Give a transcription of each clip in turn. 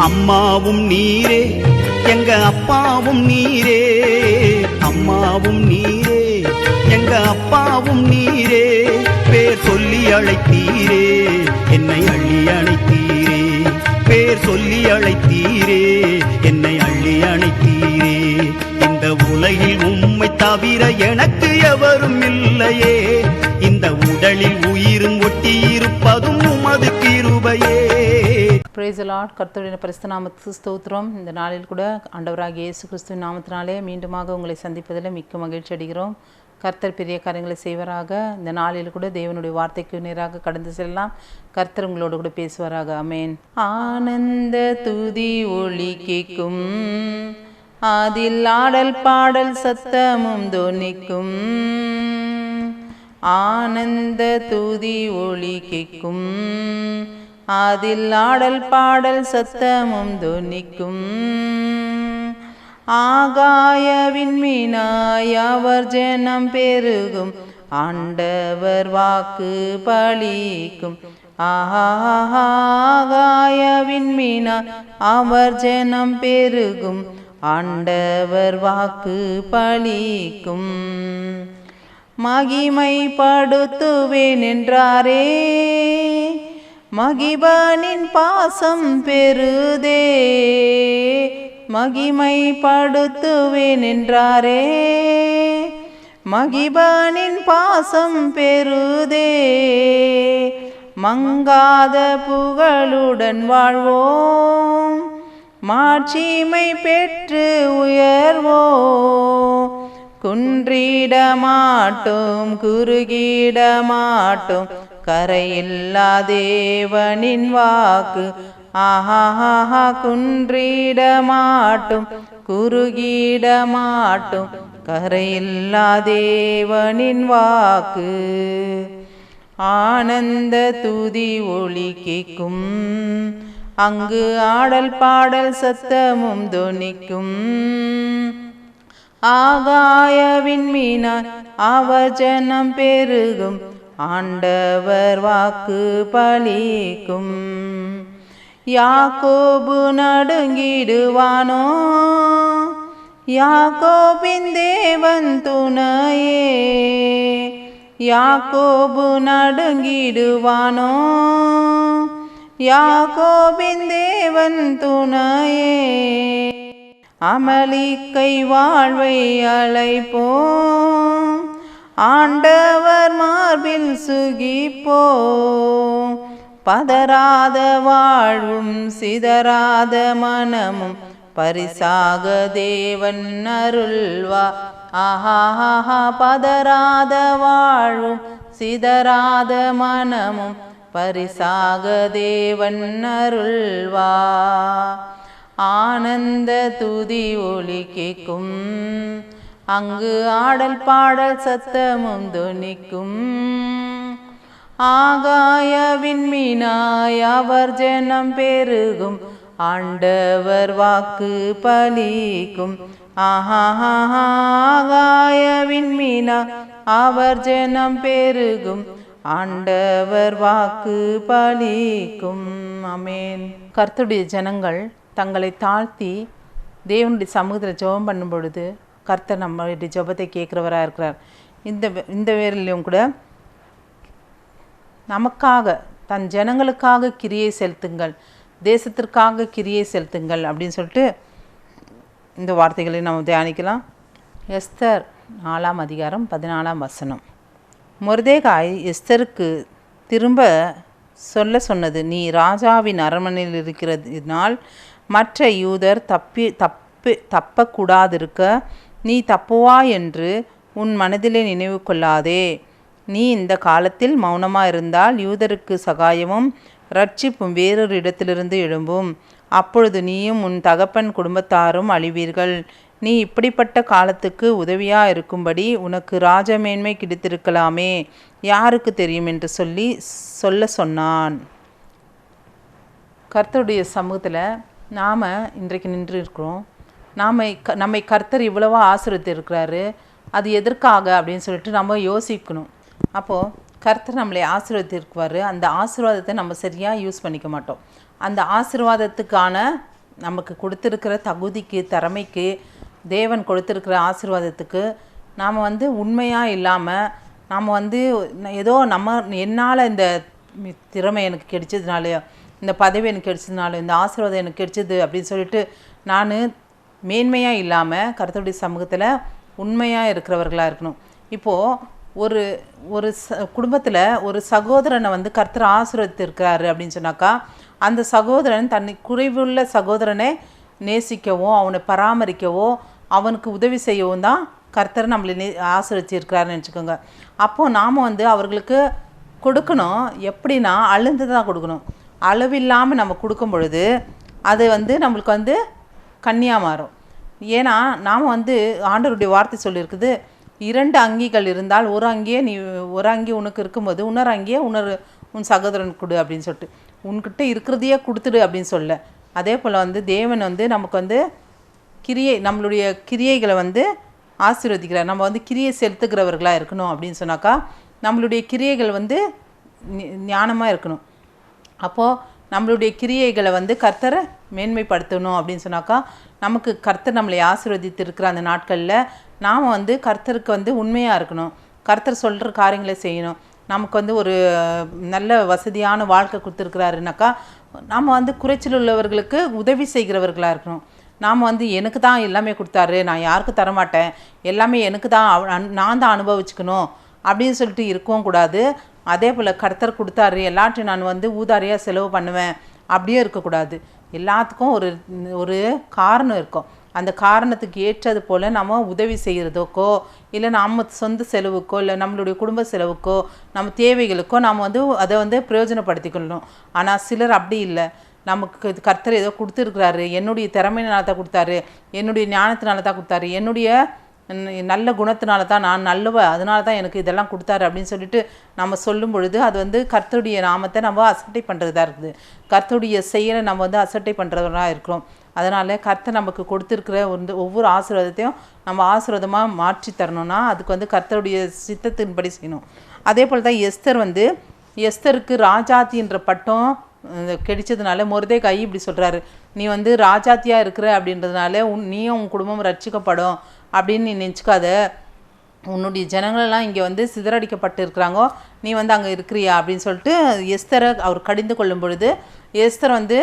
அம்மாவும் நீரே எங்க அப்பாவும் நீரே, அம்மாவும் நீரே எங்க அப்பாவும் நீரே, பேர் சொல்லி அழைத்தீரே என்னை அள்ளி அணைத்தீரே, பேர் சொல்லி அழைத்தீரே என்னை அள்ளி அணைத்தீரே. இந்த உலகில் உம்மை தவிர எனக்கு எவரும் இல்லையே, இந்த உடலில் உயிரும் ஒட்டி இருப்பதும் உமது கிருபையே. Praise the Lord. கர்த்தருடைய பரிசுத்த நாமத்துக்கு ஸ்தோத்திரம். இந்த நாளில் கூட ஆண்டவராகிய இயேசு கிறிஸ்துவின் நாமத்தினாலே மீண்டுமாக உங்களை சந்திப்பதில் மிக்க மகிழ்ச்சி அடைகிறோம். கர்த்தர் பெரிய காரியங்களை செய்வராக. இந்த நாளில் கூட தேவனுடைய வார்த்தைக்கு நேராக கடந்து செல்லலாம். கர்த்தர் உங்களோடு கூட பேசுவாராக. ஆமென். ஆனந்த துதி ஒலி கேட்கும், அதில் ஆடல் பாடல் சத்தமும் தொனிக்கும், ஆனந்த துதி ஒலி கேட்கும், அதில் ஆடல் பாடல் சத்தமும் தொனிக்கும், ஆகாய விண்மீனாய் அவர் ஜனம் பெருகும், ஆண்டவர் வாக்கு பலிக்கும், ஆகாய விண்மீனாய் அவர் ஜனம் பெருகும், ஆண்டவர் வாக்கு பலிக்கும். மகிமைப்படுத்துவேன் என்றாரே, மகிபனின் பாசம் பெருதே, மகிமைப்படுத்துவேன் என்றாரே, மகிபனின் பாசம் பெருதே, மங்காத புகழுடன் வாழ்வோம், மாட்சிமை பெற்று உயர்வோம், குன்றிட மாட்டோம் குறுகிட மாட்டோம், கரையில்லா தேவனின் வாக்கு, ஆஹா குன்றிட மாட்டோம் குறுகிட மாட்டோம், கரையில்லா தேவனின் வாக்கு. ஆனந்த துதி ஒலி கேட்கும், அங்கு ஆடல் பாடல் சத்தமும் தொனிக்கும், ஆகாய விண்மீனாய் அவர் ஜனம் பெருகும், ஆண்டவர் வாக்கு பலிக்கும். யாக்கோபு நடுங்கிடுவானோ, யாக்கோபின் தேவன் துணையே, யாக்கோபு நடுங்கிடுவானோ, யாக்கோபின் தேவன் துணையே, அமளிக்கை வாழ்வை அழைப்போம், ஆண்டவர் மார்பில் சுகிப்போம், பதறாத வாழ்வும் சிதறாத மனமும் பரிசாக தேவன் அருள்வா, ஆஹா பதறாத வாழ்வும் சிதறாத மனமும் பரிசாக தேவன் அருள்வா. ஆனந்த துதி ஒலி கேட்கும், அங்கு ஆடல் பாடல் சத்தமும் தொனிக்கும், ஆகாய விண்மீனாய் அவர் ஜனம் பெருகும், ஆண்டவர் வாக்கு பலிக்கும், ஆகாய விண்மீனாய் அவர் ஜனம் பெருகும், ஆண்டவர் வாக்கு பலிக்கும். ஆமென். கர்த்தருடைய ஜனங்கள் தங்களை தாழ்த்தி தேவனுடைய சமூகத்தில் ஜெபம் பண்ணும் பொழுது கர்த்தர் நம்மளுடைய ஜெபத்தை கேட்குறவராக இருக்கிறார். இந்த வேலையிலும் கூட நமக்காக தன் ஜனங்களுக்காக கிரியை செலுத்துங்கள், தேசத்திற்காக கிரியை செலுத்துங்கள் அப்படின்னு சொல்லிட்டு இந்த வார்த்தைகளை நம்ம தியானிக்கலாம். எஸ்தர் 4ஆம் அதிகாரம் 14ஆம் வசனம். மொர்தெகாய் எஸ்தருக்கு திரும்ப சொன்னது, நீ ராஜாவின் அரண்மனையில் இருக்கிறதினால் மற்ற யூதர் தப்பக்கூடாதிருக்க நீ தப்புவா என்று உன் மனதிலே நினைவு கொள்ளாதே. நீ இந்த காலத்தில் மௌனமாக இருந்தால் யூதருக்கு சகாயமும் இரட்சிப்பும் வேறொரு இடத்திலிருந்து எழும்பும். அப்பொழுது நீயும் உன் தகப்பன் குடும்பத்தாரும் அழிவீர்கள். நீ இப்படிப்பட்ட காலத்துக்கு உதவியாக இருக்கும்படி உனக்கு ராஜமேன்மை கிடைத்திருக்கலாமே, யாருக்கு தெரியும் என்று சொல்ல சொன்னான். கர்த்தருடைய சமூகத்தில் நாம் இன்றைக்கு நின்று இருக்கிறோம். நம்மை கர்த்தர் இவ்வளவா ஆசீர்வதித்திருக்கிறாரு, அது எதற்காக அப்படின்னு சொல்லிட்டு நம்ம யோசிக்கணும். அப்போது கர்த்தர் நம்மளை ஆசீர்வதித்திருக்குவார். அந்த ஆசீர்வாதத்தை நம்ம சரியாக யூஸ் பண்ணிக்க மாட்டோம். அந்த ஆசீர்வாதத்துக்கான நமக்கு கொடுத்துருக்கிற தகுதிக்கு, திறமைக்கு, தேவன் கொடுத்துருக்கிற ஆசீர்வாதத்துக்கு நாம் வந்து உண்மையாக இல்லாமல், நாம் வந்து ஏதோ என்னால் இந்த திறமை எனக்கு கிடைச்சதுனாலையோ, இந்த பதவி எனக்கு கிடைச்சதுனால, இந்த ஆசீர்வாதம் எனக்கு கிடைச்சது அப்படின்னு சொல்லிட்டு நான் மேன்மையாக இல்லாமல் கர்த்தருடைய சமூகத்தில் உண்மையாக இருக்கிறவர்களாக இருக்கணும். இப்போது ஒரு ஒரு குடும்பத்தில் ஒரு சகோதரனை வந்து கர்த்தர் ஆசீர்வதித்திருக்கிறாரு அப்படின்னு சொன்னாக்கா, அந்த சகோதரன் தன்னை குறைவுள்ள சகோதரனை நேசிக்கவோ, அவனை பராமரிக்கவோ, அவனுக்கு உதவி செய்யவும் தான் கர்த்தர் நம்மளை ஆசீர்வதிச்சிருக்கிறாருன்னு நினச்சிக்கோங்க. அப்போது நாம் வந்து அவர்களுக்கு கொடுக்கணும். எப்படின்னா அளந்து தான் கொடுக்கணும். அளவில்லாமல் நம்ம கொடுக்கும் பொழுது அது வந்து நம்மளுக்கு வந்து கன்னியாக மாறும். ஏன்னா நாம் வந்து ஆண்டவருடைய வார்த்தை சொல்லியிருக்குது, 2 அங்கிகள் இருந்தால் ஒரு அங்கி உனக்கு இருக்கும்போது இன்னொரு அங்கியை உன் சகோதரனுக்கு கொடு அப்படின்னு சொல்லிட்டு, உன்கிட்ட இருக்கிறதையே கொடுத்துடு அப்படின்னு சொல்ல. அதே போல் வந்து தேவன் வந்து நமக்கு வந்து நம்மளுடைய கிரியைகளை வந்து ஆசீர்வதிக்கிறார். நம்ம வந்து கிரியை செலுத்துகிறவர்களாக இருக்கணும் அப்படின்னு சொன்னாக்கா, நம்மளுடைய கிரியைகள் வந்து ஞானமாக இருக்கணும். அப்போது நம்மளுடைய கிரியைகளை வந்து கர்த்தரை மேன்மைப்படுத்தணும் அப்படின்னு சொன்னாக்கா, நமக்கு கர்த்தர் நம்மளை ஆசீர்வதித்திருக்கிற அந்த நாட்களில் நாம் வந்து கர்த்தருக்கு வந்து உண்மையாக இருக்கணும். கர்த்தர் சொல்கிற காரியங்களை செய்யணும். நமக்கு வந்து ஒரு நல்ல வசதியான வாழ்க்கை கொடுத்துருக்குறாருனாக்கா, நாம் வந்து குறைச்சல் உள்ளவர்களுக்கு உதவி செய்கிறவர்களாக இருக்கணும். நாம் வந்து எனக்கு தான் எல்லாமே கொடுத்தாரு, நான் யாருக்கும் தரமாட்டேன், எல்லாமே எனக்கு தான், நான் தான் அனுபவிச்சுக்கணும் அப்படின்னு சொல்லிட்டு இருக்கவும் கூடாது. அதே போல் கர்த்தர் கொடுத்தாரு, எல்லாத்தையும் நான் வந்து ஊதாரியாக செலவு பண்ணுவேன் அப்படியே இருக்கக்கூடாது. எல்லாத்துக்கும் ஒரு காரணம் இருக்கும். அந்த காரணத்துக்கு ஏற்றது போல் நம்ம உதவி செய்கிறதுக்கோ, இல்லை நம்ம சொந்த செலவுக்கோ, இல்லை நம்மளுடைய குடும்ப செலவுக்கோ, நம்ம தேவைகளுக்கோ நாம் வந்து அதை வந்து பிரயோஜனப்படுத்திக்கணும். ஆனால் சிலர் அப்படி இல்லை. நமக்கு கர்த்தர் ஏதோ கொடுத்துருக்குறாரு, என்னுடைய திறமையினால தான் கொடுத்தாரு, என்னுடைய ஞானத்தினால தான் கொடுத்தாரு, என்னுடைய நல்ல குணத்தினால தான் நான் நல்லவ, அதனால தான் எனக்கு இதெல்லாம் கொடுத்தாரு அப்படின்னு சொல்லிட்டு நம்ம சொல்லும் பொழுது அது வந்து கர்த்தருடைய நாமத்தை நம்ம அசட்டை பண்ணுறதா இருக்குது. கர்த்தருடைய செயலை நம்ம வந்து அசட்டை பண்ணுறவராக இருக்கிறோம். அதனால் கர்த்தர் நமக்கு கொடுத்துருக்கிற ஒவ்வொரு ஆசீர்வாதத்தையும் நம்ம ஆசீர்வாதமாக மாற்றி தரணும்னா அதுக்கு வந்து கர்த்தருடைய சித்தத்தின்படி செய்யணும். அதே போல் தான் எஸ்தருக்கு ராஜாத்தின்ற பட்டம் கிடைச்சதுனால மொர்தெகாய் இப்படி சொல்கிறாரு, நீ வந்து ராஜாத்தியாக இருக்கிற அப்படின்றதுனால நீயும் உன் குடும்பம் ரட்சிக்கப்படும் அப்படின்னு நீ நினச்சிக்காத. உன்னுடைய ஜனங்களெல்லாம் இங்கே வந்து சிதறடிக்கப்பட்டு இருக்கிறாங்கோ, நீ வந்து அங்கே இருக்கிறியா அப்படின்னு சொல்லிட்டு எஸ்தரை அவர் கடிந்து கொள்ளும் பொழுது, எஸ்தர் வந்து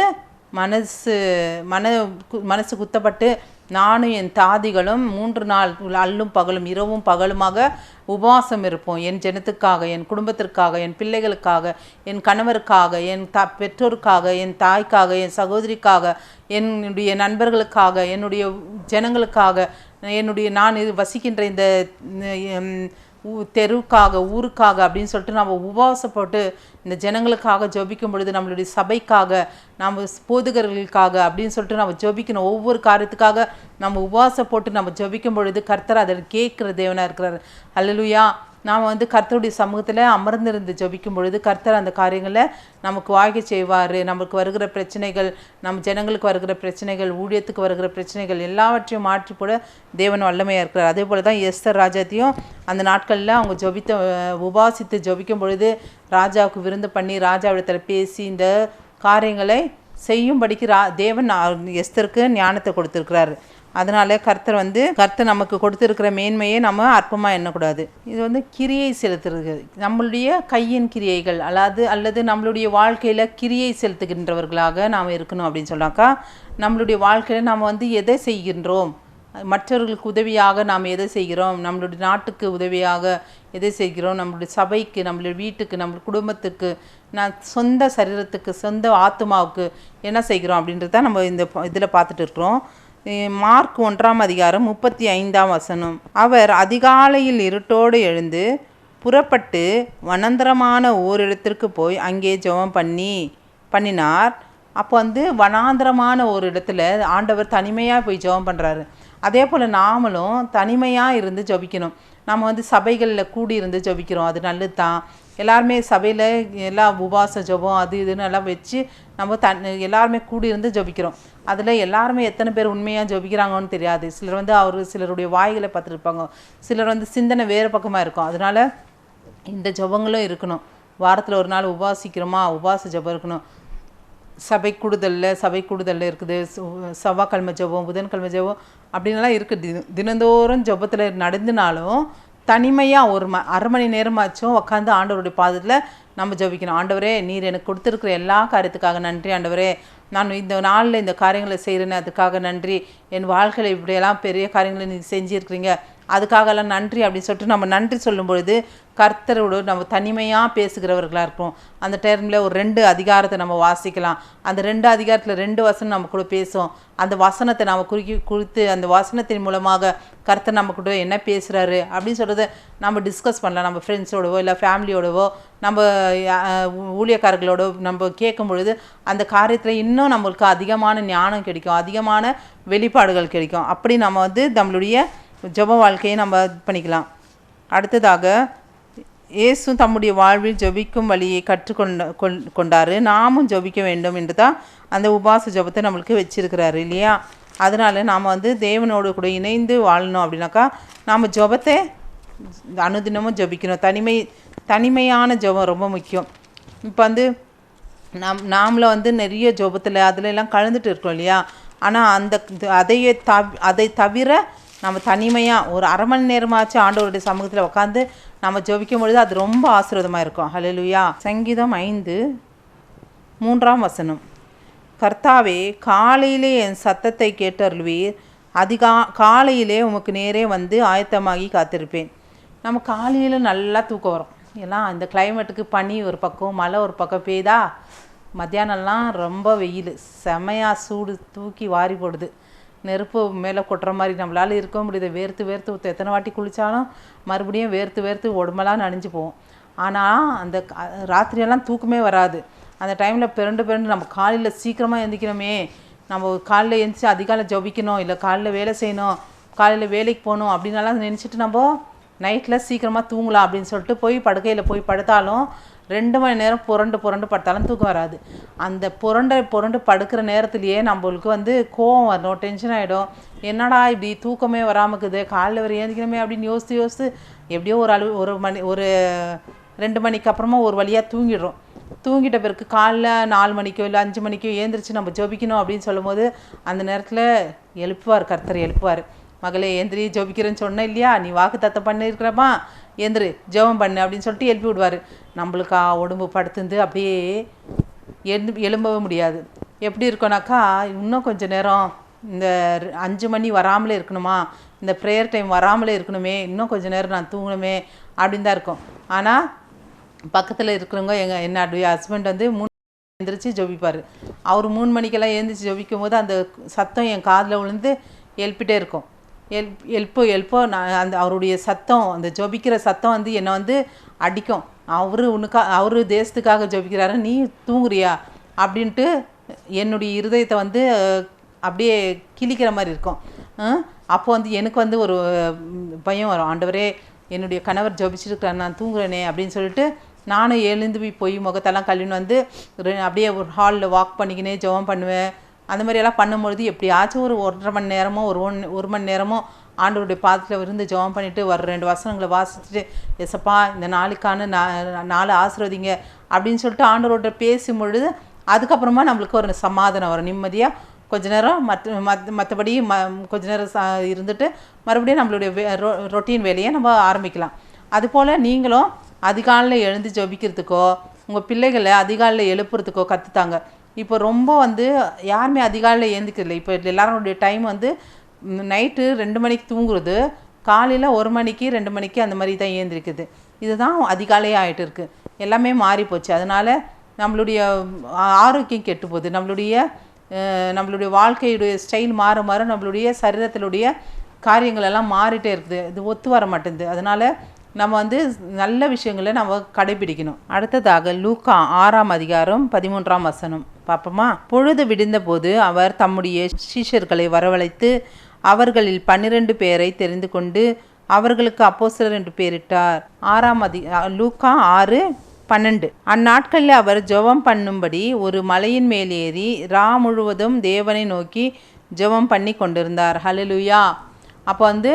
மனசு குத்தப்பட்டு, நானும் என் தாதிகளும் 3 நாள் அல்லும் பகலும் இரவும் பகலுமாக உபவாசம் இருப்போம், என் ஜனத்துக்காக, என் குடும்பத்திற்காக, என் பிள்ளைகளுக்காக, என் கணவருக்காக, என் பெற்றோருக்காக, என் தாய்க்காக, என் சகோதரிக்காக, என்னுடைய நண்பர்களுக்காக, என்னுடைய ஜனங்களுக்காக, நான் வசிக்கின்ற இந்த தெருவுக்காக, ஊருக்காக அப்படின்னு சொல்லிட்டு நம்ம உபவாசப்பட்டு இந்த ஜனங்களுக்காக ஜெபிக்கும் பொழுது, நம்மளுடைய சபைக்காக, நம்ம போதகர்களுக்காக அப்படின்னு சொல்லிட்டு நம்ம ஜெபிக்கணும். ஒவ்வொரு காரியத்துக்காக நம்ம உபவாசம் போட்டு நம்ம ஜெபிக்கும் பொழுது கர்த்தர் அதை கேட்குற தேவனாக இருக்கிறார். அல்லேலூயா. நாம் வந்து கர்த்தருடைய சமூகத்தில் அமர்ந்திருந்து ஜெபிக்கும் பொழுது கர்த்தர் அந்த காரியங்களை நமக்கு வாய்க்க செய்வார். நமக்கு வருகிற பிரச்சனைகள், நம்ம ஜனங்களுக்கு வருகிற பிரச்சனைகள், ஊழியத்துக்கு வருகிற பிரச்சனைகள் எல்லாவற்றையும் மாற்றி போட தேவன் வல்லமையாக இருக்கிறார். அதே போல் தான் எஸ்தர் ராஜாத்தையும் அந்த நாட்களில் அவங்க உபாசித்து ஜெபிக்கும் பொழுது ராஜாவுக்கு விருந்து பண்ணி ராஜாவிடத்தில் பேசி இந்த காரியங்களை செய்யும்படிக்கு தேவன் எஸ்தருக்கு ஞானத்தை கொடுத்துருக்கிறாரு. அதனால் கர்த்தர் நமக்கு கொடுத்துருக்கிற மேன்மையை நம்ம அற்பமாக எண்ணக்கூடாது. இது வந்து கிரியை செலுத்துறது, நம்மளுடைய கையின் கிரியைகள் அல்லது நம்மளுடைய வாழ்க்கையில் கிரியை செலுத்துகின்றவர்களாக நாம் இருக்கணும் அப்படின்னு சொன்னாக்கா, நம்மளுடைய வாழ்க்கையில் நாம் வந்து எதை செய்கின்றோம், மற்றவர்களுக்கு உதவியாக நாம் எதை செய்கிறோம், நம்மளுடைய நாட்டுக்கு உதவியாக எதை செய்கிறோம், நம்மளுடைய சபைக்கு, நம்மளுடைய வீட்டுக்கு, நம்மளுடைய குடும்பத்துக்கு, சொந்த சரீரத்துக்கு, சொந்த ஆத்மாவுக்கு என்ன செய்கிறோம் அப்படின்றத நம்ம இந்த இதில் பார்த்துட்டு இருக்கிறோம். மார்க் 1:35 அவர் அதிகாலையில் இருட்டோடு எழுந்து புறப்பட்டு வனாந்தரமான ஓரிடத்திற்கு போய் அங்கே ஜெபம் பண்ணினார். அப்போ வந்து வனாந்தரமான ஒரு இடத்துல ஆண்டவர் தனிமையாக போய் ஜெபம் பண்ணுறாரு. அதே போல் நாமளும் தனிமையாக இருந்து ஜெபிக்கணும். நம்ம வந்து சபைகளில் கூடி இருந்து ஜெபிக்கிறோம், அது நல்லது தான். எல்லாருமே சபையில் எல்லாம் உபவாச ஜெபம் அது இதுன்னு எல்லாம் வச்சு நம்ம எல்லாருமே கூடி இருந்து ஜெபிக்கிறோம். அதில் எல்லாருமே எத்தனை பேர் உண்மையாக ஜெபிக்கிறாங்கன்னு தெரியாது. சிலர் வந்து சிலருடைய வாய்களை பார்த்துருப்பாங்க, சிலர் வந்து சிந்தனை வேறு பக்கமாக இருக்கும். அதனால் இந்த ஜெபங்களும் இருக்கணும். வாரத்தில் ஒரு நாள் உபவாசிக்கிறோமா, உபவாச ஜெபம் இருக்கணும். சபை கூடுதலில் இருக்குது, செவ்வாய்க்கிழமை ஜெபம், புதன்கிழமை ஜெபம் அப்படின்லாம் இருக்குது. தினந்தோறும் ஜெபத்தில் நடந்துனாலும் தனிமையாக ஒரு அரை மணி நேரமாச்சும் உட்காந்து ஆண்டவருடைய பாதத்தில் நம்ம ஜெபிக்கணும். ஆண்டவரே, நீர் எனக்கு கொடுத்துருக்குற எல்லா காரியத்துக்காக நன்றி ஆண்டவரே, நான் இந்த நாளில் இந்த காரியங்களை செய்கிறேன்னு அதுக்காக நன்றி, என் வாழ்க்கையில் இப்படியெல்லாம் பெரிய காரியங்களை நீங்கள் செஞ்சுருக்கிறீங்க அதுக்காகலாம் நன்றி அப்படின்னு சொல்லிட்டு நம்ம நன்றி சொல்லும் பொழுது கர்த்தரோடு நம்ம தனிமையாக பேசுகிறவர்களாக இருப்போம். அந்த டைமில் ஒரு 2 அதிகாரத்தை நம்ம வாசிக்கலாம். அந்த 2 அதிகாரத்தில் 2 வசனம் நம்ம கூட பேசுவோம். அந்த வசனத்தை நம்ம குறித்து அந்த வசனத்தின் மூலமாக கர்த்தர் நம்ம கூட என்ன பேசுகிறாரு அப்படின்னு சொல்கிறத நம்ம டிஸ்கஸ் பண்ணலாம். நம்ம ஃப்ரெண்ட்ஸோடவோ இல்லை ஃபேமிலியோடவோ நம்ம ஊழியக்காரர்களோட நம்ம கேட்கும் பொழுது அந்த காரியத்தில் இன்னும் நம்மளுக்கு அதிகமான ஞானம் கிடைக்கும், அதிகமான வெளிப்பாடுகள் கிடைக்கும். அப்படி நம்ம வந்து நம்மளுடைய ஜெப வாழ்க்கையை நம்ம பண்ணிக்கலாம். அடுத்ததாக, இயேசு தம்முடைய வாழ்வில் ஜெபிக்கும் வழியை கற்றுக்கொண்டார். நாமும் ஜெபிக்க வேண்டும் என்று தான் அந்த உபவாச ஜெபத்தை நம்மளுக்கு வச்சிருக்கிறாரு இல்லையா? அதனால் நாம் வந்து தேவனோடு கூட இணைந்து வாழணும். அப்படின்னாக்கா நாம் ஜெபத்தை அனுதினமும் ஜெபிக்கணும். தனிமையான ஜெபம் ரொம்ப முக்கியம். இப்போ வந்து நாமளை வந்து நிறைய ஜெபத்தில் அதிலெல்லாம் கலந்துட்டு இருக்கோம் இல்லையா? ஆனால் அதை தவிர நம்ம தனிமையாக ஒரு அரை மணி நேரமாச்சு ஆண்டவருடைய சமூகத்தில் உட்காந்து நம்ம ஜெபிக்கும் பொழுது அது ரொம்ப ஆசீர்வாதமாக இருக்கும். ஹல்லேலூயா. சங்கீதம் 5:3 கர்த்தாவே, காலையிலே என் சத்தத்தை கேட்டருள்வீர், காலையிலே உமக்கு நேரே வந்து ஆயத்தமாகி காத்திருப்பேன். நம்ம காலையில் நல்லா தூக்கம் வரும். எல்லாம் இந்த கிளைமேட்டுக்கு பனி ஒரு பக்கம், மழை ஒரு பக்கம் பெய்தா, மத்தியானம்லாம் ரொம்ப வெயில், செமையாக சூடு தூக்கி வாரி போடுது, நெருப்பு மேலே கொட்டுற மாதிரி நம்மளால் இருக்க முடியுது. வேர்த்து எத்தனை வாட்டி குளித்தாலும் மறுபடியும் வேர்த்து உடம்பெல்லாம் நனைஞ்சு போவோம். ஆனால் அந்த ராத்திரியெல்லாம் தூக்கமே வராது. அந்த டைமில் பிறண்டு நம்ம காலையில் சீக்கிரமாக எழுந்திக்கணுமே, நம்ம காலையில் எழுந்திரிச்சு அதிகாலை ஜெபிக்கணும், இல்லை காலையில் வேலை செய்யணும், காலையில் வேலைக்கு போகணும் அப்படின்னலாம் நினச்சிட்டு நம்ம நைட்டில் சீக்கிரமாக தூங்கலாம் அப்படின்னு சொல்லிட்டு போய் படுக்கையில் போய் படுத்தாலும் 2 மணி நேரம் புரண்டு படுத்தாலும் தூக்கம் வராது. அந்த புரண்டு படுக்கிற நேரத்துலையே நம்மளுக்கு வந்து கோவம் வரணும், டென்ஷன் ஆகிடும். என்னடா இப்படி தூக்கமே வராமல் இருக்குது, காலையில் வர ஏந்திக்கணுமே அப்படின்னு யோசித்து எப்படியோ ஒரு 2 மணிக்கு அப்புறமா ஒரு வழியாக தூங்கிடுறோம். தூங்கிட்ட பிறகு காலைல 4 மணிக்கோ இல்லை 5 மணிக்கோ ஏந்திரிச்சு நம்ம ஜெபிக்கணும் அப்படின்னு சொல்லும் போது அந்த நேரத்தில் கர்த்தர் எழுப்புவார். மகளே, எந்திரி, ஜெபிக்கிறேன்னு சொன்னேன் இல்லையா, நீ வாக்குத்தத்தம் பண்ணியிருக்கிறப்பா, எந்திரி ஜெபம் பண்ணு அப்படின்னு சொல்லிட்டு எழுப்பி விடுவார். நம்மளுக்கா உடம்பு படுத்துந்து அப்படியே எழும்பவே முடியாது. எப்படி இருக்கோனாக்கா, இன்னும் கொஞ்சம் நேரம் இந்த 5 மணி வராமலே இருக்கணுமா, இந்த ப்ரேயர் டைம் வராமலே இருக்கணுமே, இன்னும் கொஞ்சம் நேரம் நான் தூங்கணுமே அப்படின்னு தான் இருக்கும். ஆனால் பக்கத்தில் இருக்கிறவங்க என்னுடைய ஹஸ்பண்ட் வந்து 3 எழுந்திரிச்சு ஜெபிப்பார். அவர் 3 மணிக்கெல்லாம் எழுந்திரிச்சு ஜெபிக்கும் போது அந்த சத்தம் என் காதில் விழுந்து எழுப்பிட்டே இருக்கும். எழுப்போ நான் அவருடைய சத்தம், அந்த ஜெபிக்கிற சத்தம் வந்து என்னை வந்து அடிக்கும். அவரு தேசத்துக்காக ஜெபிக்கிறாரு, நீ தூங்குறியா அப்படின்ட்டு என்னுடைய இருதயத்தை வந்து அப்படியே கிழிக்கிற மாதிரி இருக்கும். அப்போ வந்து எனக்கு வந்து ஒரு பயம் வரும். ஆண்டவரே, என்னுடைய கணவர் ஜெபிச்சிருக்கிறார், நான் தூங்குறேனே அப்படின்னு சொல்லிட்டு நானும் எழுந்து போய் முகத்தெல்லாம் கழுவின்னு வந்து அப்படியே ஒரு ஹாலில் வாக் பண்ணிக்கினே ஜெபம் பண்ணுவேன். அந்த மாதிரியெல்லாம் பண்ணும்பொழுது எப்படியாச்சும் ஒரு 1.5 மணி நேரமோ ஒரு மணி நேரமோ ஆண்டவருடைய பாதத்தில் இருந்து ஜெபம் பண்ணிவிட்டு ஒரு 2 வசனங்களை வாசிச்சுட்டு, எசப்பா இந்த நாளுக்கான நாளை ஆசீர்வதிங்க அப்படின்னு சொல்லிட்டு ஆண்டவரோட பேசும் பொழுது அதுக்கப்புறமா நம்மளுக்கு ஒரு சமாதானம் வரும். நிம்மதியாக கொஞ்ச நேரம் மற்றபடி கொஞ்ச நேரம் இருந்துட்டு மறுபடியும் நம்மளுடைய ரொட்டீன் வேலையை நம்ம ஆரம்பிக்கலாம். அதுபோல் நீங்களும் அதிகாலையில் எழுந்து ஜெபிக்கிறதுக்கோ உங்கள் பிள்ளைகளை அதிகாலையில் எழுப்புறதுக்கோ கற்றுத்தாங்க. இப்போ ரொம்ப வந்து யாருமே அதிகாலையில் ஏந்திக்கிறதில்ல. இப்போ எல்லாரோடைய டைம் வந்து நைட்டு 2 மணிக்கு தூங்குறது, காலையில் 1 மணிக்கு 2 மணிக்கு அந்த மாதிரி தான் ஏந்திருக்குது. இதுதான் அதிகாலையாக ஆகிட்டு இருக்குது. எல்லாமே மாறி போச்சு. அதனால் நம்மளுடைய ஆரோக்கியம் கெட்டு போகுது. நம்மளுடைய வாழ்க்கையுடைய ஸ்டைல் மாற நம்மளுடைய சரீரத்தினுடைய காரியங்கள் எல்லாம் மாறிட்டே இருக்குது. இது ஒத்து வர மாட்டேங்குது. அதனால் நம்ம வந்து நல்ல விஷயங்களை நம்ம கடைபிடிக்கணும். அடுத்ததாக லூக்கா 6:13 பார்ப்போமா? பொழுது விடிந்த போது அவர் தம்முடைய சீஷர்களை வரவழைத்து அவர்களில் 12 பேரை தெரிந்து கொண்டு அவர்களுக்கு அப்போஸ்தலர் என்று பெயரிட்டார். லூக்கா 6:12. அந்நாட்களில் அவர் ஜெபம் பண்ணும்படி ஒரு மலையின் மேலேறி முழுவதும் தேவனை நோக்கி ஜெபம் பண்ணி கொண்டிருந்தார். ஹல்லேலூயா. அப்போ வந்து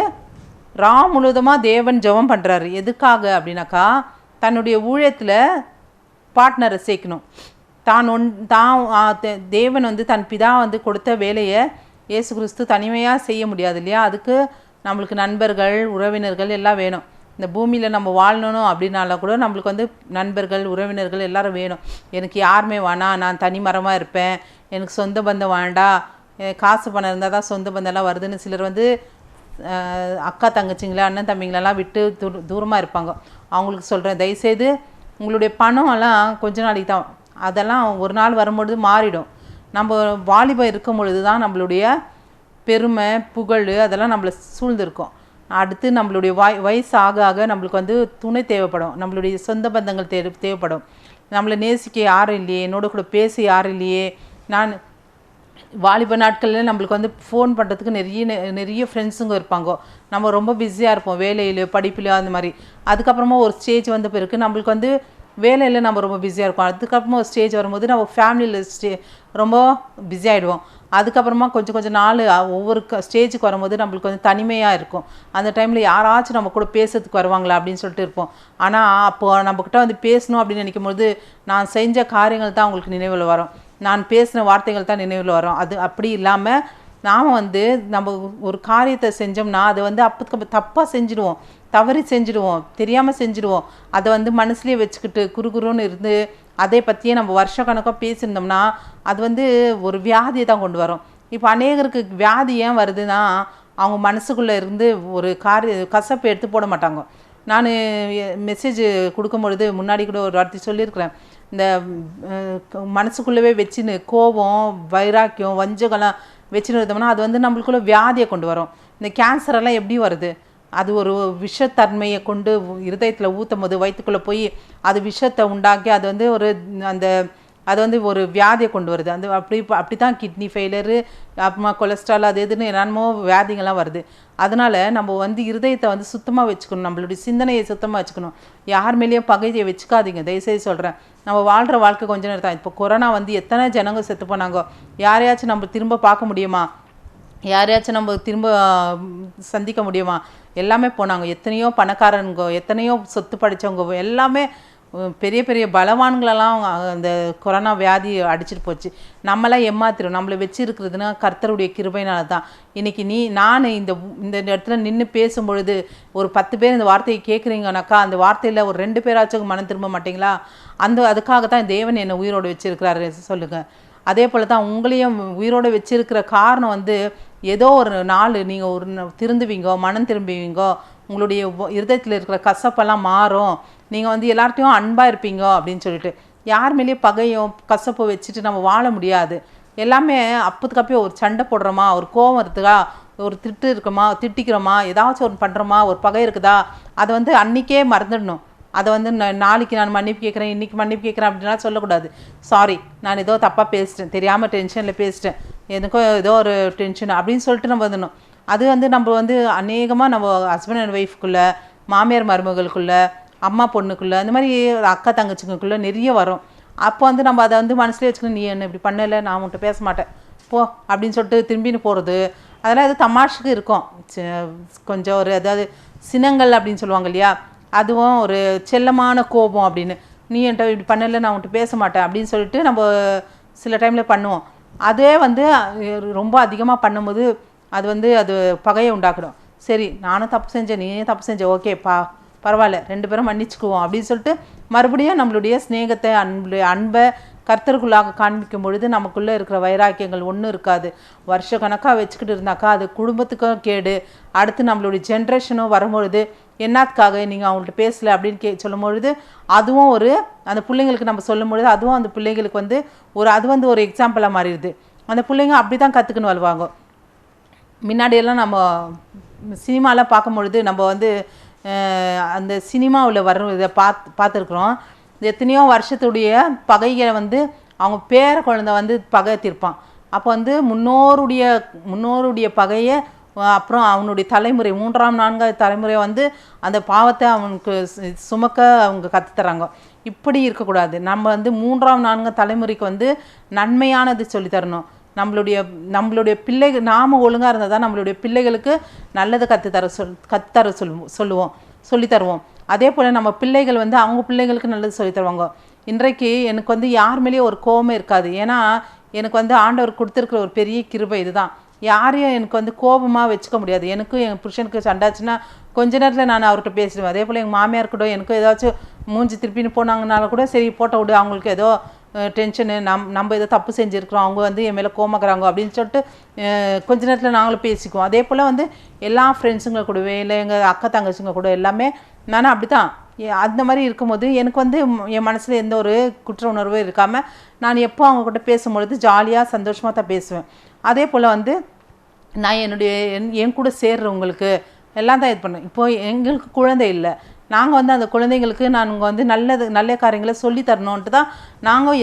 முழுவதுமாக தேவன் ஜெபம் பண்ணுறாரு. எதுக்காக அப்படின்னாக்கா, தன்னுடைய ஊழியத்தில் பார்ட்னரை சேர்க்கணும். தேவன் வந்து தன் பிதா வந்து கொடுத்த வேலையை இயேசு கிறிஸ்து தனிமையாக செய்ய முடியாது இல்லையா? அதுக்கு நம்மளுக்கு நண்பர்கள், உறவினர்கள் எல்லாம் வேணும். இந்த பூமியில் நம்ம வாழணும் அப்படின்னால கூட நம்மளுக்கு வந்து நண்பர்கள், உறவினர்கள் எல்லோரும் வேணும். எனக்கு யாருமே வேணாம், நான் தனி மரமாக இருப்பேன், எனக்கு சொந்த பந்தம் வேண்டாம், காசு பணம் இருந்தால் தான் சொந்த பந்தம்லாம் வருதுன்னு சிலர் வந்து அக்கா தங்கச்சிங்களா, அண்ணன் தம்பிங்களெல்லாம் விட்டு தூரமாக இருப்பாங்க. அவங்களுக்கு சொல்கிறேன், தயவுசெய்து உங்களுடைய பணமெல்லாம் கொஞ்ச நாளைக்கு தான், அதெல்லாம் ஒரு நாள் வரும்பொழுது மாறிடும். நம்ம வாலிபம் இருக்கும் பொழுது தான் நம்மளுடைய பெருமை, புகழ் அதெல்லாம் நம்மளை சூழ்ந்திருக்கும். அடுத்து நம்மளுடைய வயசு ஆக ஆக நம்மளுக்கு வந்து துணை தேவைப்படும், நம்மளுடைய சொந்த பந்தங்கள் தேவைப்படும். நம்மளை நேசிக்க யாரும் இல்லையே, என்னோட கூட பேச யாரும் இல்லையே. நான் வாலிப நாட்களில் நம்மளுக்கு வந்து ஃபோன் பண்ணுறதுக்கு நிறைய ஃப்ரெண்ட்ஸுங்க இருப்பாங்க. நம்ம ரொம்ப பிஸியாக இருப்போம் வேலையிலையோ படிப்பிலையோ அந்த மாதிரி. அதுக்கப்புறமா ஒரு ஸ்டேஜ் வந்த பிறகு நம்மளுக்கு வந்து வேலையில் நம்ம ரொம்ப பிஸியாக இருப்போம். அதுக்கப்புறமா ஒரு ஸ்டேஜ் வரும்போது நம்ம ஃபேமிலியில் ரொம்ப பிஸி ஆகிடுவோம். அதுக்கப்புறமா கொஞ்சம் நாள் ஒவ்வொரு ஸ்டேஜுக்கு வரும்போது நம்மளுக்கு வந்து தனிமையாக இருக்கும். அந்த டைமில் யாராச்சும் நம்ம கூட பேசுறதுக்கு வருவாங்களா அப்படின்னு சொல்லிட்டு இருப்போம். ஆனால் அப்போது நம்மக்கிட்ட வந்து பேசணும் அப்படின்னு நினைக்கும்போது நான் செஞ்ச காரியங்கள் தான் அவங்களுக்கு நினைவில் வரும், நான் பேசின வார்த்தைகள் தான் நினைவில் வரும். அது அப்படி இல்லாமல் நாம் வந்து நம்ம ஒரு காரியத்தை செஞ்சோம்னா அதை வந்து அப்போ தப்பாக செஞ்சுடுவோம், தவறி செஞ்சுடுவோம், தெரியாமல் செஞ்சுடுவோம். அதை வந்து மனசுலேயே வச்சுக்கிட்டு குறுகுறுன்னு இருந்து அதை பற்றியே நம்ம வருஷ கணக்காக பேசியிருந்தோம்னா அது வந்து ஒரு வியாதியை தான் கொண்டு வரும். இப்போ அநேகருக்கு வியாதி ஏன் வருதுன்னா அவங்க மனசுக்குள்ளே இருந்து ஒரு கசப்பை எடுத்து போட மாட்டாங்க. நான் மெசேஜ் கொடுக்கும் பொழுது முன்னாடி கூட ஒரு வார்த்தை சொல்லியிருக்கிறேன், இந்த மனசுக்குள்ளவே வச்சுன்னு கோபம், வைராக்கியம், வஞ்சகம்லாம் வச்சுன்னு இருந்தோம்னா அது வந்து நம்மளுக்குள்ள வியாதியை கொண்டு வரும். இந்த கேன்சரெல்லாம் எப்படி வருது? அது ஒரு விஷத்தன்மையை கொண்டு இருதயத்தில் ஊற்றும் போது வயிற்றுக்குள்ளே போய் அது விஷத்தை உண்டாக்கி அது வந்து அது வந்து ஒரு வியாதியை கொண்டு வருது. அப்படி தான் கிட்னி ஃபெயிலியரு, அப்புறமா கொலஸ்ட்ரால், அது எதுன்னு என்னென்னமோ வியாதிகள்லாம் வருது. அதனால் நம்ம வந்து இருதயத்தை வந்து சுத்தமாக வச்சுக்கணும், நம்மளுடைய சிந்தனையை சுத்தமாக வச்சுக்கணும். யார் மேலேயும் பகையை வச்சுக்காதீங்க, தயவுசெய்து சொல்கிறேன். நம்ம வாழ்கிற வாழ்க்கை கொஞ்சம் நேரம் தான். இப்போ கொரோனா வந்து எத்தனை ஜனங்க செத்து போனாங்க, யாரையாச்சும் நம்ம திரும்ப பார்க்க முடியுமா? யாரையாச்சும் நம்ம திரும்ப சந்திக்க முடியுமா? எல்லாமே போனாங்க. எத்தனையோ பணக்காரங்க, எத்தனையோ சொத்து படித்தவங்க, எல்லாமே பெரிய பெரிய பலவான்களெல்லாம் அந்த கொரோனா வியாதி அடிச்சிட்டு போச்சு. நம்மளாம் ஏமாத்திரும், நம்மளை வச்சுருக்கிறதுனா கர்த்தருடைய கிருபையினால தான். இன்றைக்கி நான் இந்த இடத்துல நின்று பேசும்பொழுது ஒரு 10 பேர் இந்த வார்த்தையை கேட்குறீங்கனாக்கா அந்த வார்த்தையில் ஒரு 2 பேராச்சும் மனம் திரும்ப மாட்டிங்களா? அதுக்காக தான் தேவன் என்னை உயிரோடு வச்சுருக்கிறாரு சொல்லுங்கள். அதே போல் தான் உங்களையும் உயிரோடு வச்சிருக்கிற காரணம் வந்து ஏதோ ஒரு நாள் நீங்கள் ஒரு திருந்துவீங்கோ, மனம் திரும்புவீங்கோ, உங்களுடைய இருதயத்தில் இருக்கிற கசப்பெல்லாம் மாறும், நீங்கள் வந்து எல்லார்ட்டையும் அன்பாக இருப்பீங்க அப்படின்னு சொல்லிட்டு. யார் மேலேயும் பகையும் கசப்பை வச்சுட்டு நம்ம வாழ முடியாது. எல்லாமே அப்போதுக்கப்போ ஒரு சண்டை போடுறோமா, ஒரு கோபம் இருக்குதா, ஒரு திட்டிக்கிறோமா, ஏதாச்சும் ஒரு பண்ணுறோமா, ஒரு பகை இருக்குதா, அதை வந்து அன்றைக்கே மறந்துடணும். அதை வந்து நாளைக்கு நான் மன்னிப்பு கேட்குறேன், இன்றைக்கி மன்னிப்பு கேட்குறேன் அப்படின்லாம் சொல்லக்கூடாது. சாரி, நான் ஏதோ தப்பாக பேசிட்டேன், தெரியாமல் டென்ஷனில் பேசிட்டேன், எனக்கும் ஏதோ ஒரு டென்ஷன் அப்படின்னு சொல்லிட்டு நம்ம வந்துடணும். அது வந்து நம்ம வந்து அநேகமாக நம்ம ஹஸ்பண்ட் அண்ட் ஒய்ஃப்குள்ளே, மாமியார் மருமகளுக்குள்ளே, அம்மா பொண்ணுக்குள்ளே, அந்த மாதிரி அக்கா தங்கச்சிங்களுக்குள்ளே நிறைய வரும். அப்போ வந்து நம்ம அதை வந்து மனசுலேயே வச்சுக்கணும், நீ என்ன இப்படி பண்ணலை, நான் உன்கிட்ட பேச மாட்டேன் போ அப்படின்னு சொல்லிட்டு திரும்பின்னு போகிறது. அதெல்லாம் எது தமாஷுக்கு இருக்கும். கொஞ்சம் ஒரு அதாவது சினங்கள் அப்படின்னு சொல்லுவாங்க இல்லையா, அதுவும் ஒரு செல்லமான கோபம் அப்படின்னு, நீ என்கிட்ட இப்படி பண்ணலை, நான் உன்கிட்ட பேச மாட்டேன் அப்படின்னு சொல்லிட்டு நம்ம சில டைமில் பண்ணுவோம். அதே வந்து ரொம்ப அதிகமாக பண்ணும்போது அது பகையை உண்டாக்கிடும். சரி, நானும் தப்பு செஞ்சேன், நீயே தப்பு செஞ்ச, ஓகே பரவாயில்ல, 2 பேரும் மன்னிச்சுக்குவோம் அப்படின்னு சொல்லிட்டு மறுபடியும் நம்மளுடைய ஸ்நேகத்தை, அன்பை கர்த்தருக்குள்ளாக காண்பிக்கும் பொழுது நமக்குள்ளே இருக்கிற வைராக்கியங்கள் ஒன்றும் இருக்காது. வருஷ கணக்காக வச்சுக்கிட்டு இருந்தாக்கா அது குடும்பத்துக்கும் கேடு. அடுத்து நம்மளுடைய ஜென்ரேஷனும் வரும்பொழுது என்னத்துக்காக நீங்கள் அவங்கள்ட்ட பேசலை அப்படின்னு சொல்லும் பொழுது அதுவும் அந்த பிள்ளைங்களுக்கு நம்ம சொல்லும் பொழுது அதுவும் அந்த பிள்ளைங்களுக்கு வந்து ஒரு எக்ஸாம்பிளாக மாறிடுது. அந்த பிள்ளைங்க அப்படி தான் கற்றுக்குன்னு வருவாங்க. முன்னாடியெல்லாம் நம்ம சினிமாலாம் பார்க்கும்பொழுது நம்ம வந்து அந்த சினிமாவில் வர இதை பார்த்துருக்குறோம். எத்தனையோ வருஷத்துடைய பகைகளை வந்து அவங்க பேர குழந்தை வந்து பகை தீர்ப்பான். அப்போ வந்து முன்னோருடைய பகையை அப்புறம் அவனுடைய தலைமுறை 3ஆம் 4ஆவது தலைமுறை வந்து அந்த பாவத்தை அவனுக்கு சுமக்க அவங்க கற்றுத்தராங்க. இப்படி இருக்கக்கூடாது. நம்ம வந்து 3ஆம் 4ஆம் தலைமுறைக்கு வந்து நன்மையானது சொல்லித்தரணும். நம்மளுடைய பிள்ளைகள் நாம் ஒழுங்காக இருந்தால் தான் நம்மளுடைய பிள்ளைகளுக்கு நல்லது சொல்லித்தருவோம். அதே போல் நம்ம பிள்ளைகள் வந்து அவங்க பிள்ளைகளுக்கு நல்லது சொல்லி தருவாங்க. இன்றைக்கு எனக்கு வந்து யார் மேலேயும் ஒரு கோபமே இருக்காது. ஏன்னா எனக்கு வந்து ஆண்டவர் கொடுத்துருக்குற ஒரு பெரிய கிருபை இதுதான். யாரையும் எனக்கு வந்து கோபமாக வச்சுக்க முடியாது. எனக்கும் என் புருஷனுக்கு சண்டாச்சுன்னா கொஞ்ச நேரத்தில் நான் அவர்கிட்ட பேசிடுவேன். அதே போல் எங்கள் மாமியார் கூட எனக்கும் ஏதாச்சும் மூஞ்சி திருப்பின்னு போனாங்கனால கூட சரி போட்ட விடு, அவங்களுக்கு ஏதோ டென்ஷனு, நம்ம ஏதோ தப்பு செஞ்சுருக்குறோம், அவங்க வந்து என் மேலே கோமக்கிறாங்க அப்படின்னு சொல்லிட்டு கொஞ்ச நேரத்தில் நாங்களும் பேசிக்குவோம். அதே போல் வந்து எல்லா ஃப்ரெண்ட்ஸுங்க கூடவே இல்லை எங்கள் அக்கா தங்கச்சிங்க கூட எல்லாமே நானும் அப்படி தான். அந்த மாதிரி இருக்கும்போது எனக்கு வந்து என் மனசில் எந்த ஒரு குற்ற உணர்வும் இருக்காமல் நான் எப்போ அவங்கக்கிட்ட பேசும்பொழுது ஜாலியாக சந்தோஷமாக தான் பேசுவேன். அதே போல் வந்து நான் என் கூட சேர்றவங்களுக்கு எல்லாம் தான் இது பண்ணேன். இப்போது எங்களுக்கு குழந்தை இல்லை, நாங்கள் வந்து அந்த குழந்தைங்களுக்கு நாங்கள் வந்து நல்ல காரியங்களை சொல்லி தரணுன்ட்டு தான் நாங்கள்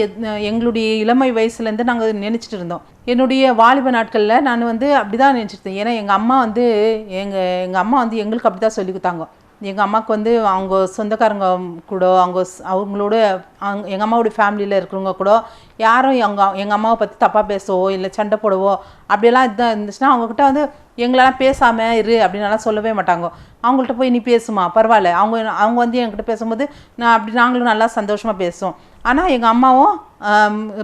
எங்களுடைய இளமை வயசுலேருந்து நாங்கள் நினச்சிட்டு இருந்தோம். என்னுடைய வாலிப நாட்களில் நான் வந்து அப்படி தான் நினச்சிருந்தேன். ஏன்னா எங்கள் அம்மா வந்து எங்கள் அம்மா வந்து எங்களுக்கு அப்படி தான் சொல்லி கொடுத்தாங்க. எங்கள் அம்மாவுக்கு வந்து அவங்க சொந்தக்காரங்க கூட அவங்களோட எங்கள் அம்மாவுடைய ஃபேமிலியில் இருக்கிறவங்க கூட யாரும் எங்கள் அம்மாவை பற்றி தப்பாக பேசவோ இல்லை சண்டை போடவோ அப்படியெல்லாம் இதுதான் இருந்துச்சுன்னா அவங்கக்கிட்ட வந்து எங்களெல்லாம் பேசாமல் இரு அப்படின்னலாம் சொல்லவே மாட்டாங்க. அவங்கள்ட்ட போய் நீ பேசுமா பரவாயில்ல, அவங்க வந்து என்கிட்ட பேசும்போது நாங்களும் நல்லா சந்தோஷமாக பேசுவோம். ஆனால் எங்கள் அம்மாவும்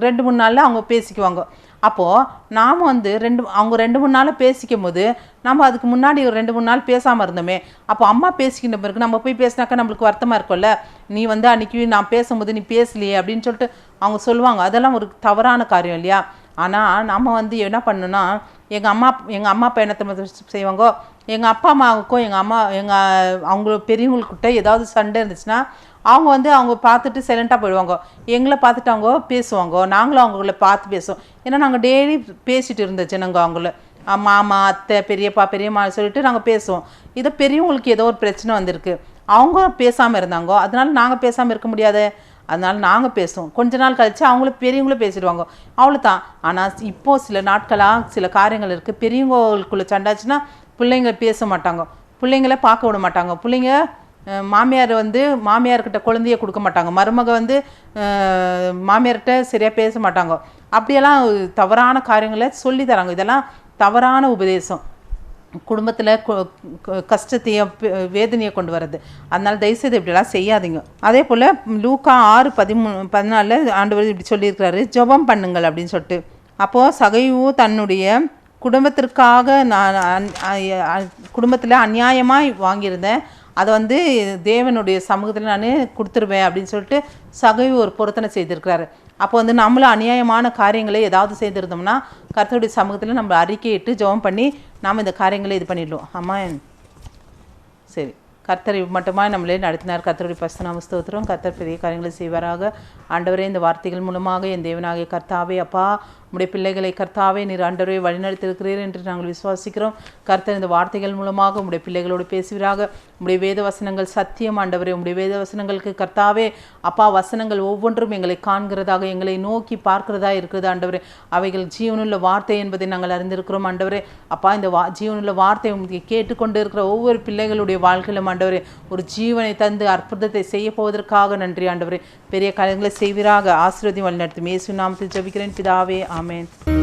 2-3 நாளில் அவங்க பேசிக்குவாங்க. அப்போது நாம் வந்து அவங்க 2-3 நாளில் பேசிக்கும் போது நம்ம அதுக்கு முன்னாடி ஒரு 2-3 நாள் பேசாமல் இருந்தோமே, அப்போ அம்மா பேசிக்கின்ற பிறகு நம்ம போய் பேசினாக்கா நம்மளுக்கு வருத்தமாக இருக்கும்ல, நீ வந்து அன்றைக்கி நான் பேசும்போது நீ பேசலையே அப்படின்னு சொல்லிட்டு அவங்க சொல்லுவாங்க. அதெல்லாம் ஒரு தவறான காரியம் இல்லையா? ஆனால் நம்ம வந்து என்ன பண்ணணும்னா எங்கள் அம்மா அப்பா என்னத்தை செய்வாங்க, எங்கள் அப்பா அம்மாவுக்கும் அவங்க பெரியவங்கக்கிட்ட ஏதாவது சண்டை இருந்துச்சுன்னா அவங்க பார்த்துட்டு சைலண்ட்டாக போயிடுவாங்க. எங்களை பார்த்துட்டு அவங்க பேசுவாங்க, நாங்களும் அவங்கள பார்த்து பேசுவோம். ஏன்னா நாங்கள் டெய்லி பேசிகிட்டு இருந்துச்சு நாங்கள் அவங்கள மாமா அத்தை பெரியப்பா பெரியம்மா சொல்லிட்டு நாங்கள் பேசுவோம். இதை பெரியவங்களுக்கு ஏதோ ஒரு பிரச்சனை வந்திருக்கு, அவங்க பேசாமல் இருந்தாங்க, அதனால நாங்கள் பேசாமல் இருக்க முடியாது, அதனால நாங்கள் பேசுவோம். கொஞ்ச நாள் கழித்து அவங்களும் பெரியவங்களும் பேசிடுவாங்க, அவ்வளோதான். ஆனால் இப்போது சில நாட்களாக சில காரியங்கள் இருக்குது, பெரியவங்களுக்குள்ளே சண்டாச்சுன்னா பிள்ளைங்க பேச மாட்டாங்க, பிள்ளைங்கள பார்க்க விட மாட்டாங்க, பிள்ளைங்க மாமியார்கிட்ட குழந்தைய கொடுக்க மாட்டாங்க, மருமக வந்து மாமியார்கிட்ட சரியாக பேச மாட்டாங்க. அப்படியெல்லாம் தவறான காரியங்களை சொல்லி தராங்க. இதெல்லாம் தவறான உபதேசம், குடும்பத்தில் கஷ்டத்தையும் வேதனையை கொண்டு வர்றது. அதனால் தயவுசெய்து இப்படிலாம் செய்யாதீங்க. அதே போல் லூக்கா 6:13-14 ஆண்டவர் இப்படி சொல்லியிருக்கிறாரு, ஜெபம் பண்ணுங்கள் அப்படின்னு சொல்லிட்டு. அப்போது சகைவு தன்னுடைய குடும்பத்திற்காக நான் குடும்பத்தில் அநியாயமாக வாங்கியிருந்தேன், அதை வந்து தேவனுடைய சமூகத்தில் நான் கொடுத்துருவேன் அப்படின்னு சொல்லிட்டு சகைவு ஒரு பொருத்தனை செய்திருக்கிறாரு. அப்போ வந்து நம்மளும் அநியாயமான காரியங்களை ஏதாவது செய்திருந்தோம்னா கர்த்தருடைய சமூகத்தில் நம்ம அறிக்கையிட்டு ஜெபம் பண்ணி நாம் இந்த காரியங்களை இது பண்ணிடலாம். ஆமாம், சரி. கர்த்தர் மட்டுமா நம்மளே நடத்தினார். கர்த்தருடைய பரிசுத்த நாம ஸ்தோத்திரம். கர்த்தர் பெரிய காரியங்களை செய்வாராக. ஆண்டவரே, இந்த வார்த்தைகள் மூலமாக என் தேவனாகிய கர்த்தாவே, அப்பா உம்முடைய பிள்ளைகளை கர்த்தாவே நீர் ஆண்டவரே வழிநடத்திருக்கிறீர் என்று நாங்கள் விசுவாசிக்கிறோம். கர்த்தர் இந்த வார்த்தைகள் மூலமாக உம்முடைய பிள்ளைகளோடு பேசுவீராக. உம்முடைய வேத வசனங்கள் சத்தியம் ஆண்டவரே. உம்முடைய வேத வசனங்களுக்கு கர்த்தாவே அப்பா வசனங்கள் ஒவ்வொன்றும் எங்களை காண்கிறதாக, எங்களை நோக்கி பார்க்கிறதா இருக்கிறது ஆண்டவரே. அவைகள் ஜீவனுள்ள வார்த்தை என்பதை நாங்கள் அறிந்திருக்கிறோம் ஆண்டவரே. அப்பா இந்த ஜீவனுள்ள வார்த்தை கேட்டுக்கொண்டு இருக்கிற ஒவ்வொரு பிள்ளைகளுடைய வாழ்க்கையிலும் ஆண்டவரே ஒரு ஜீவனை தந்து அற்புதத்தை செய்ய போவதற்காக நன்றி ஆண்டவரே. பெரிய காரியங்களை செய்வீராக. ஆசீர்வாதம் வழிநடத்தும் இயேசு நாமத்தில் ஜெபிக்கிறேன் பிதாவே, ஆமென்.